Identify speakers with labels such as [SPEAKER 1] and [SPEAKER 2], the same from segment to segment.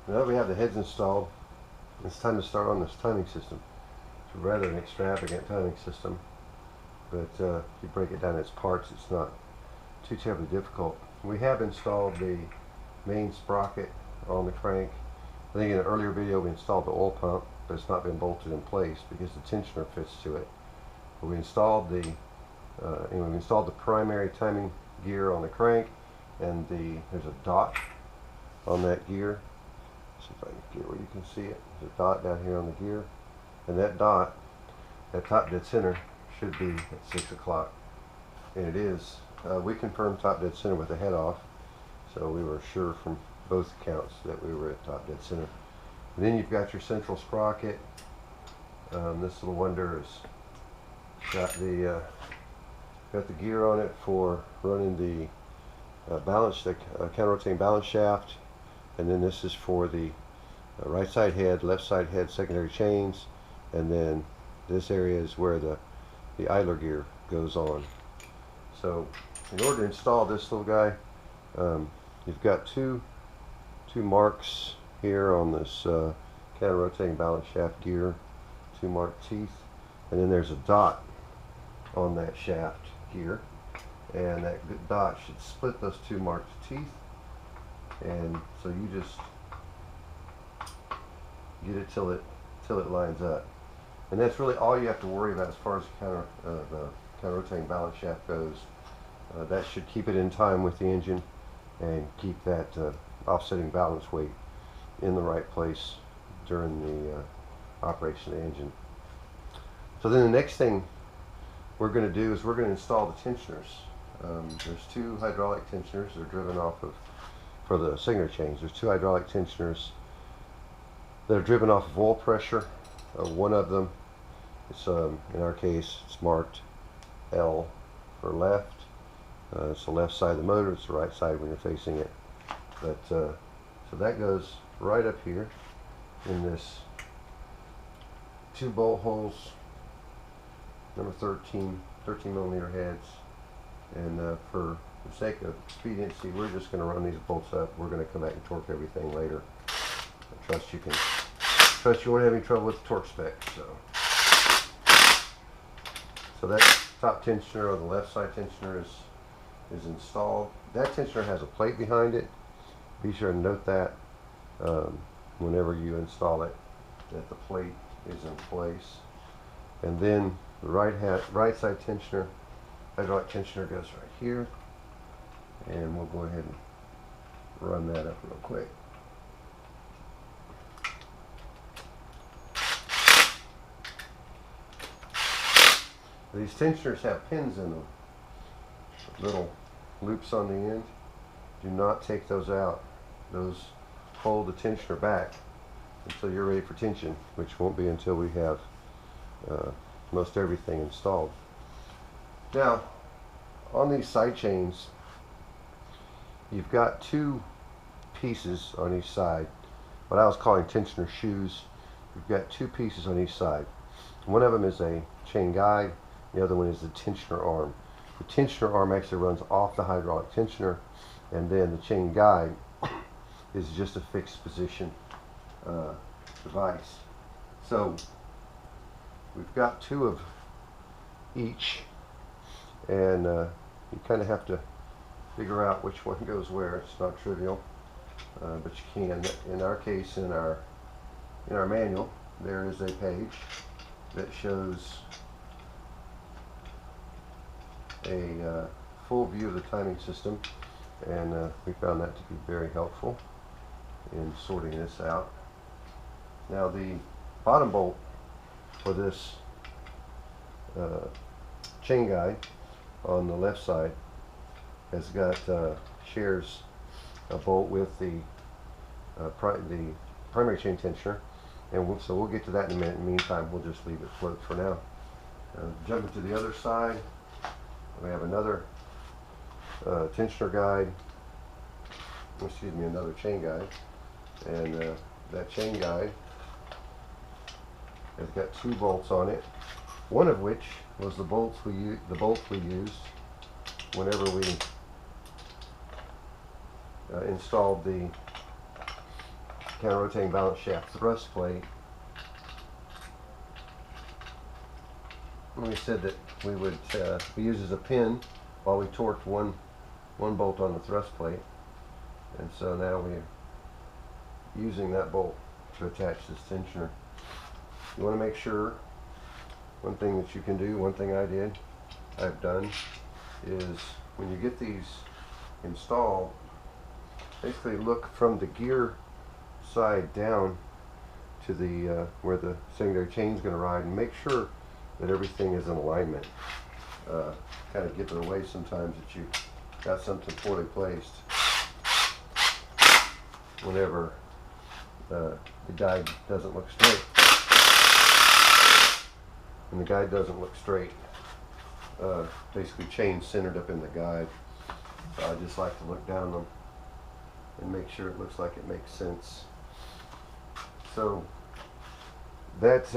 [SPEAKER 1] Now that we have the heads installed, it's time to start on this timing system. It's rather an extravagant timing system, but if you break it down in its parts, it's not too terribly difficult. We have installed the main sprocket on the crank. I think in an earlier video we installed the oil pump, but it's not been bolted in place because the tensioner fits to it. But we installed the primary timing gear on the crank, and there's a dot on that gear. See if I can get where you can see it. There's a dot down here on the gear, and that dot, that top dead center, should be at 6 o'clock, and it is. We confirmed top dead center with the head off, so we were sure from both accounts that we were at top dead center. And then you've got your central sprocket. This little wonder has got the gear on it for running the counter-rotating balance shaft, and then this is for the right side head, left side head secondary chains, and then this area is where the idler gear goes on. So in order to install this little guy, you've got two marks here on this counter-rotating balance shaft gear, two marked teeth, and then there's a dot on that shaft gear, and that dot should split those two marked teeth, and so you just get it till it lines up, and that's really all you have to worry about as far as the counter-rotating balance shaft goes. That should keep it in time with the engine and keep that offsetting balance weight in the right place during the operation of the engine. So then the next thing we're going to do is we're going to install the tensioners. There's two hydraulic tensioners that are driven off of, for the secondary chains, there's two hydraulic tensioners that are driven off of oil pressure. One of them, it's in our case, it's marked L for left. It's the left side of the motor, it's the right side when you're facing it. But so that goes right up here in this two bolt holes, number 13 millimeter heads, and for the sake of expediency, we're just going to run these bolts up. We're going to come back and torque everything later. I trust you won't have any trouble with the torque spec. So that top tensioner, or the left side tensioner, is installed. That tensioner has a plate behind it. Be sure to note that whenever you install it, that the plate is in place. And then the right side tensioner, hydraulic tensioner, goes right here, and we'll go ahead and run that up real quick. These tensioners have pins in them, little loops on the end. Do not take those out. Those hold the tensioner back until you're ready for tension, which won't be until we have most everything installed. Now, on these side chains, you've got two pieces on each side, what I was calling tensioner shoes. You've got two pieces on each side. One of them is a chain guide, the other one is the tensioner arm. The tensioner arm actually runs off the hydraulic tensioner, and then the chain guide is just a fixed position device. So we've got two of each, and you kind of have to figure out which one goes where. It's not trivial, but you can. In our case, in our manual, there is a page that shows a full view of the timing system, and we found that to be very helpful in sorting this out. Now, the bottom bolt for this chain guide on the left side has got shares a bolt with the primary chain tensioner, and so we'll get to that in a minute. In the meantime, we'll just leave it float for now. Jumping to the other side, we have another tensioner guide, another chain guide, and that chain guide has got two bolts on it, one of which was the bolt we used whenever we installed the counter-rotating balance shaft thrust plate. We said that we would use as a pin while we torqued one bolt on the thrust plate, and so now we're using that bolt to attach this tensioner. You want to make sure, one thing that you can do, one thing I've done, is when you get these installed, basically look from the gear side down to the where the secondary chain is going to ride, and make sure that everything is in alignment. Kind of give it away sometimes that you got something poorly placed whenever the guide doesn't look straight. And the guide doesn't look straight, basically chain centered up in the guide. So I just like to look down them and make sure it looks like it makes sense. So that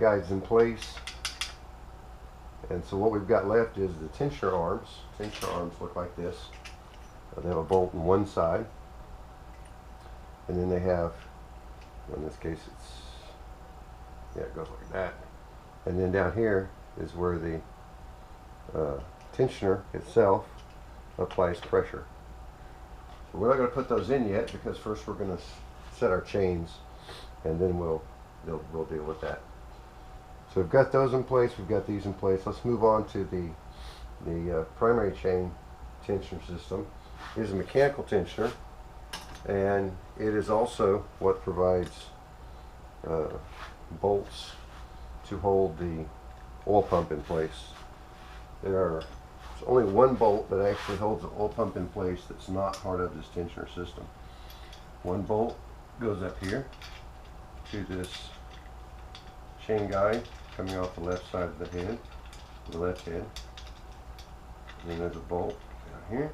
[SPEAKER 1] guide's in place, and so what we've got left is the tensioner arms. Tensioner arms look like this. They have a bolt on one side, and then they have, in this case it goes like that, and then down here is where the tensioner itself applies pressure. So we're not going to put those in yet, because first we're going to set our chains, and then we'll deal with that. So we've got those in place, we've got these in place. Let's move on to the primary chain tensioner system. It is a mechanical tensioner, and it is also what provides bolts to hold the oil pump in place. There's only one bolt that actually holds the oil pump in place that's not part of this tensioner system. One bolt goes up here to this chain guide coming off the left side of the head, the left head. And then there's a bolt down here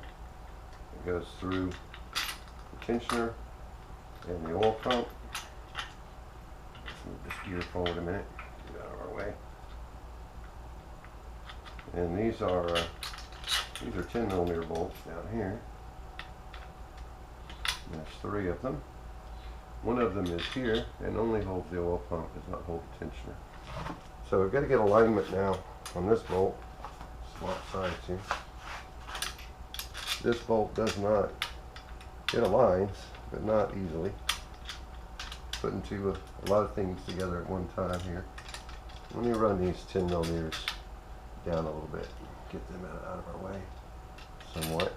[SPEAKER 1] that goes through the tensioner and the oil pump. Let's move this gear forward a minute, get out of our way. And these are 10mm bolts down here. There's 3 of them. One of them is here and only holds the oil pump, does not hold the tensioner. So we've got to get alignment now on this bolt. Swap sides here. This bolt does not, it aligns, but not easily. Putting a lot of things together at one time here. Let me run these 10mm down a little bit, get them out of our way somewhat.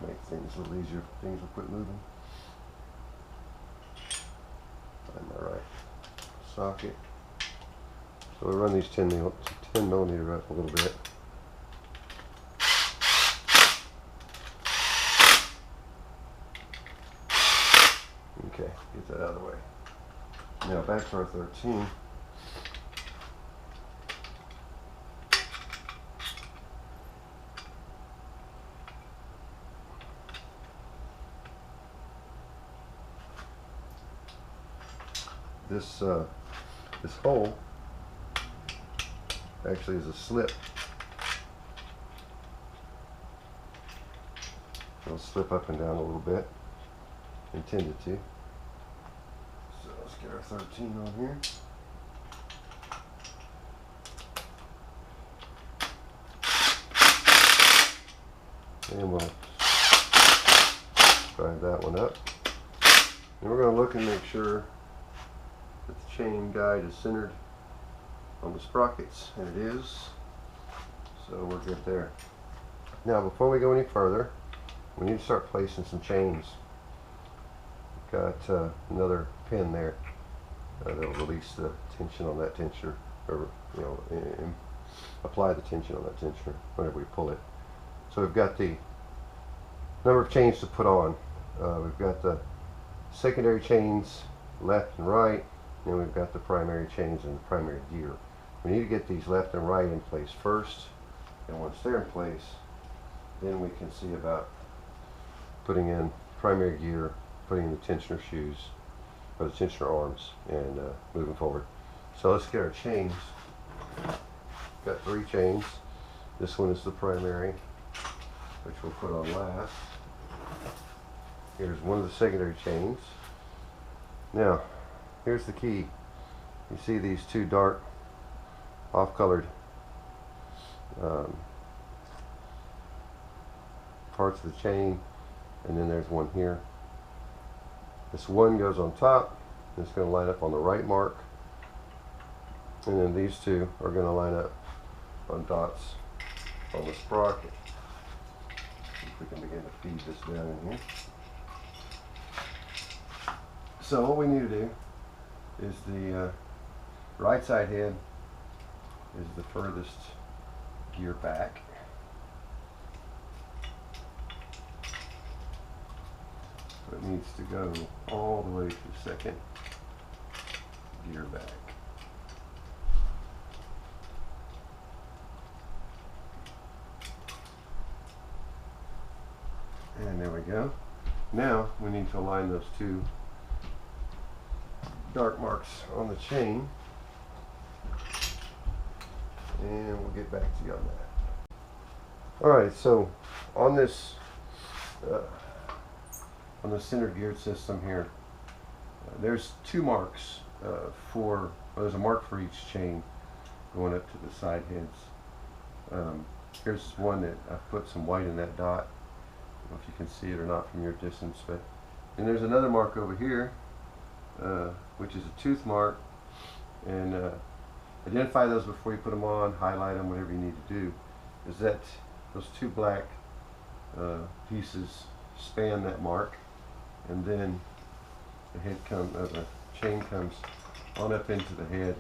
[SPEAKER 1] Make things a little easier for things to quit moving. Find my right socket. So we run these 10mm up a little bit. Okay, get that out of the way. Now back to our 13. This hole actually is a slip. It'll slip up and down a little bit, intended to. So let's get our 13 on here. And we'll drive that one up. And we're going to look and make sure that the chain guide is centered on the sprockets, and it is, so we're good there. Now before we go any further, we need to start placing some chains. We've got another pin there that will release the tension on that tensioner, or apply the tension on that tensioner whenever we pull it. So we've got the number of chains to put on. We've got the secondary chains left and right, and we've got the primary chains and the primary gear. We need to get these left and right in place first, and once they're in place, then we can see about putting in primary gear, putting in the tensioner shoes, or the tensioner arms, and moving forward. So let's get our chains. Got 3 chains. This one is the primary. which we'll put on last. Here's one of the secondary chains. Now, here's the key. You see these two dark, off-colored parts of the chain, and then there's one here. This one goes on top, and it's going to line up on the right mark, and then these two are going to line up on dots on the sprocket. See if we can begin to feed this down in here. So what we need to do is the right side head is the furthest gear back. So it needs to go all the way to the second gear back. And there we go. Now we need to align those two dark marks on the chain, and we'll get back to you on that. Alright, so on this center geared system here, there's two marks there's a mark for each chain going up to the side heads. Here's one that I've put some white in that dot. I don't know if you can see it or not from your distance, but and there's another mark over here, which is a tooth mark, and identify those before you put them on, highlight them, whatever you need to do. Is that those two black pieces span that mark, and then the chain comes on up into the head,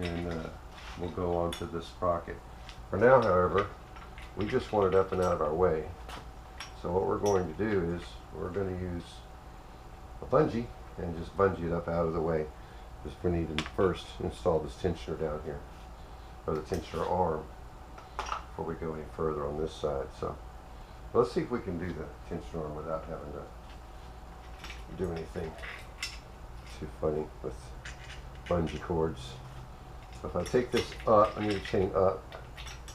[SPEAKER 1] and will go onto the sprocket. For now, however, we just want it up and out of our way. So what we're going to do is we're going to use a bungee and just bungee it up out of the way. Just we need to first install this tensioner down here, or the tensioner arm, before we go any further on this side. So let's see if we can do the tensioner arm without having to do anything too funny with bungee cords. So if I take this up, I need to chain up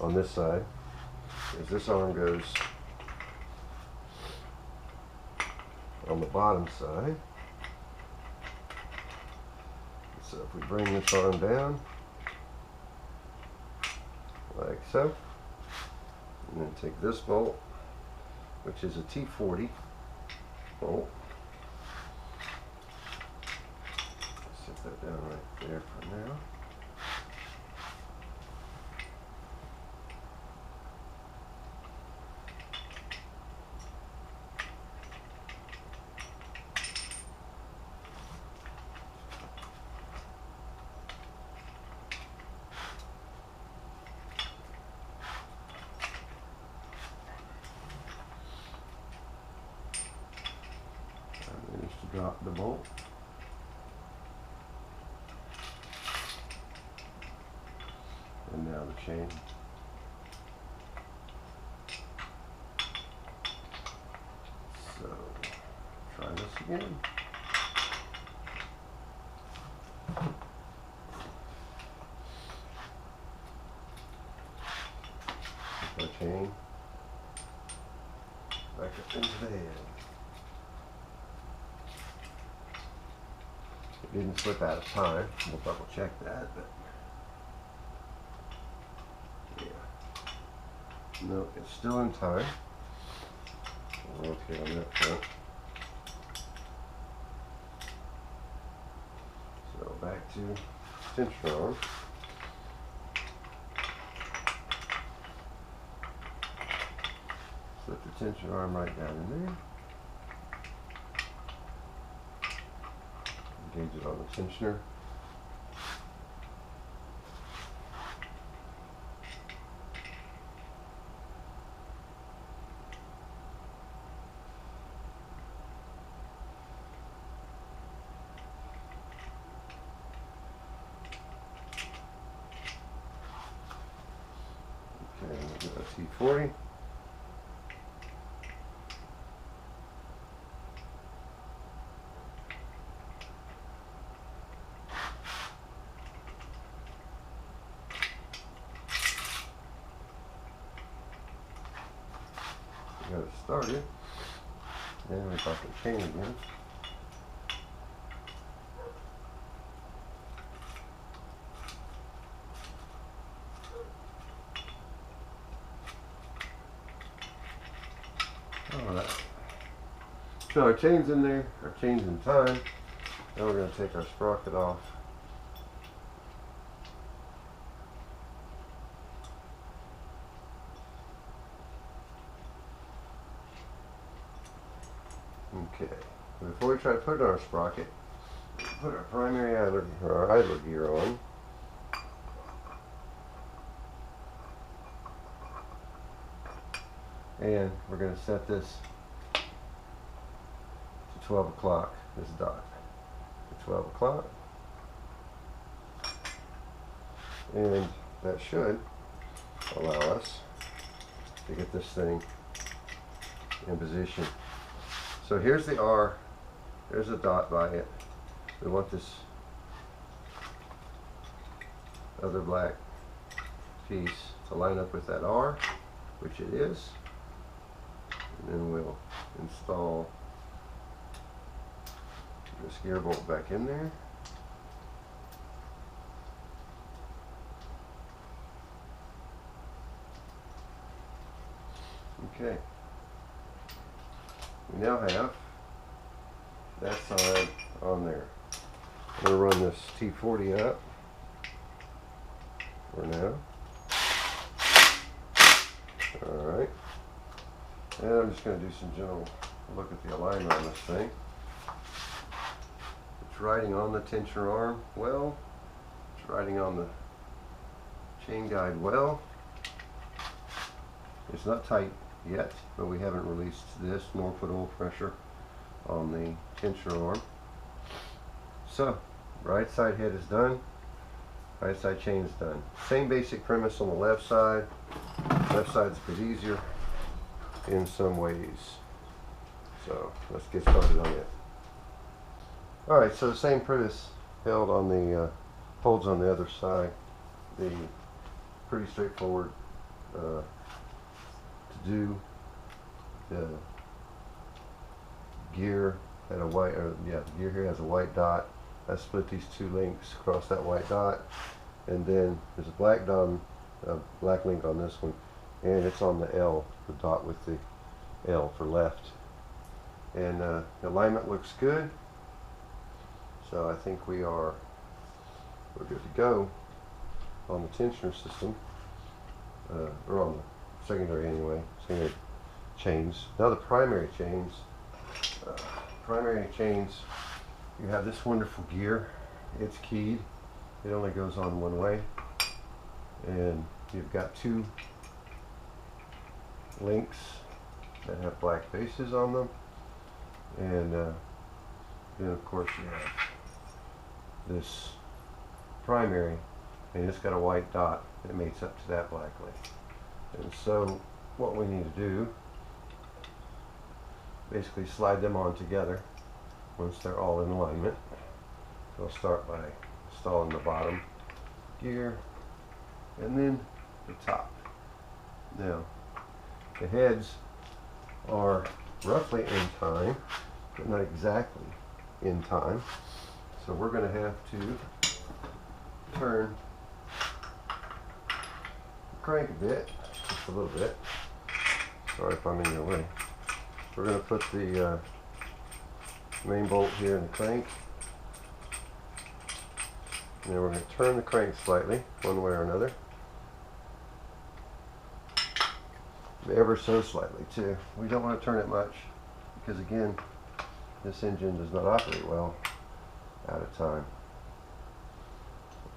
[SPEAKER 1] on this side, as this arm goes on the bottom side. So if we bring this arm down, like so, and then take this bolt, which is a T40 bolt, set that down right there for now. Drop the bolt. And now the chain. So, try this again. Our chain back up into the head. It didn't slip out of time. We'll double check that, but yeah. No, it's still in time. We're okay on that front. So back to tension arm. Slip the tension arm right down in there. Engage it on the tensioner. Okay, we'll get a T40. got it started. Then we got the chain again. Alright. So our chain's in there, our chain's in time. Now we're going to take our sprocket off. Okay, before we try to put it on our sprocket, put our primary idler, or our idler gear on. And we're going to set this to 12 o'clock, this dot, to 12 o'clock. And that should allow us to get this thing in position. So here's the R, there's a dot by it. We want this other black piece to line up with that R, which it is. And then we'll install this gear bolt back in there. Okay. We now have that side on there. I'm going to run this T40 up for now. Alright. And I'm just going to do some general look at the alignment on this thing. It's riding on the tensioner arm well. It's riding on the chain guide well. It's not tight yet, but we haven't released this nor put oil pressure on the tensioner arm. So, right side head is done. Right side chain is done. Same basic premise on the left side. Left side's a bit easier in some ways. So let's get started on it. Alright, so the same premise held on the holds on the other side. The pretty straightforward to do. The gear had a white, the gear here has a white dot. I split these two links across that white dot, and then there's a black link on this one, and it's on the L, the dot with the L for left. And the alignment looks good, so I think we're good to go on the tensioner system, or on the secondary anyway, secondary chains. Now the primary chains. You have this wonderful gear. It's keyed. It only goes on one way, and you've got two links that have black faces on them, and then of course you have this primary, and it's got a white dot that mates up to that black link. And so what we need to do, basically slide them on together once they're all in alignment. So I'll start by installing the bottom gear and then the top. Now the heads are roughly in time, but not exactly in time. So we're going to have to turn the crank a bit, just a little bit. Sorry if I'm in your way. We're going to put the main bolt here in the crank, and then we're going to turn the crank slightly, one way or another. Ever so slightly too. We don't want to turn it much, because again, this engine does not operate well out of time.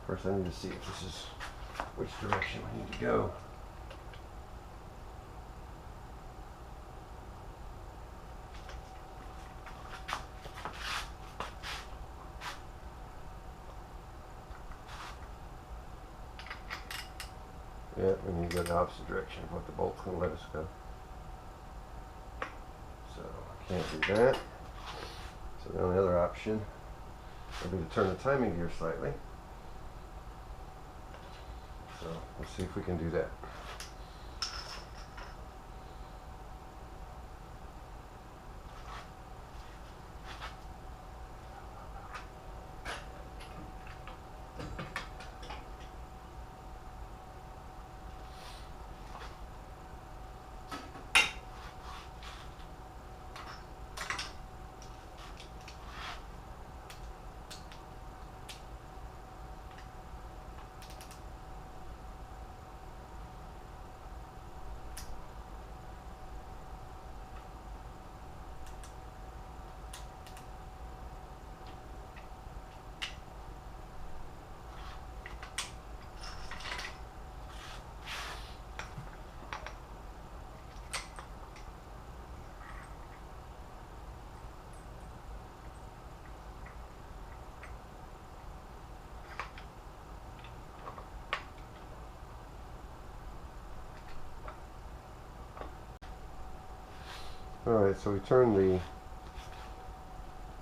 [SPEAKER 1] First I need to see if this is which direction we need to go. Yeah, we need to go the opposite direction of what the bolt's going to let us go. So I can't do that. So the only other option would be to turn the timing gear slightly. So let's see if we can do that. Alright, so we turn the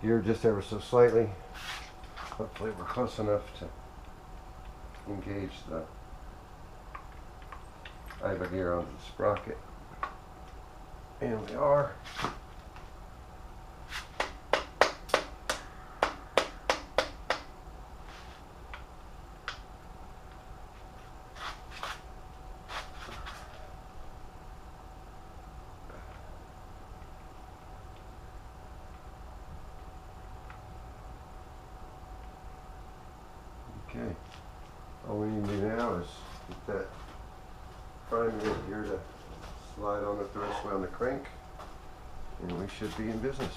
[SPEAKER 1] gear just ever so slightly. Hopefully we're close enough to engage the idler gear onto the sprocket. And we are. Okay, all we need to do now is get that primary gear to slide on it the rest of the way on the crank, and we should be in business.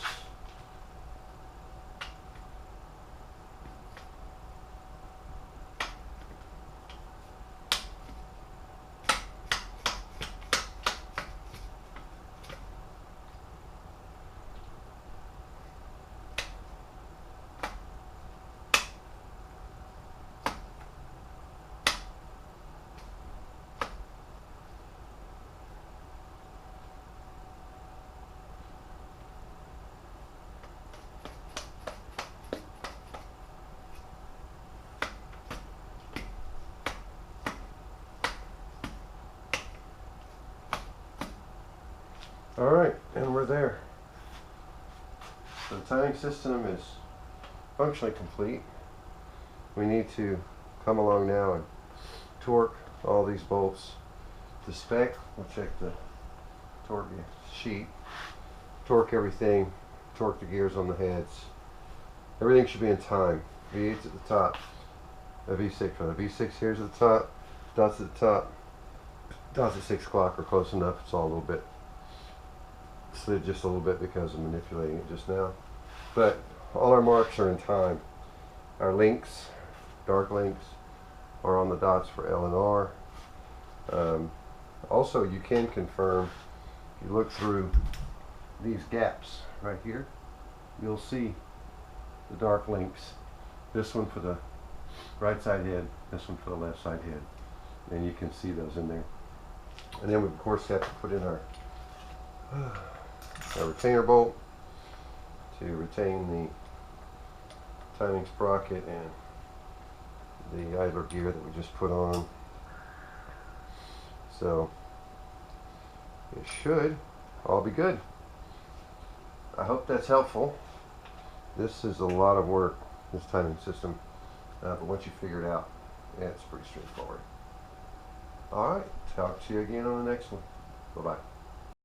[SPEAKER 1] Alright, and we're there. So the timing system is functionally complete. We need to come along now and torque all these bolts to spec. We'll check the torque sheet, torque everything, torque the gears on the heads. Everything should be in time. V8's at the top, a V6 on a V6 here's at the top, dots at the top, dots at 6 o'clock are close enough. It's all a little bit slid just a little bit because of manipulating it just now, but all our marks are in time. Our links, dark links, are on the dots for L and R. Also, you can confirm, if you look through these gaps right here, you'll see the dark links. This one for the right side head, this one for the left side head, and you can see those in there. And then we of course have to put in our retainer bolt to retain the timing sprocket and the idler gear that we just put on. So it should all be good. I hope that's helpful. This is a lot of work, this timing system, but once you figure it out, yeah, it's pretty straightforward. Alright, talk to you again on the next one. Bye-bye.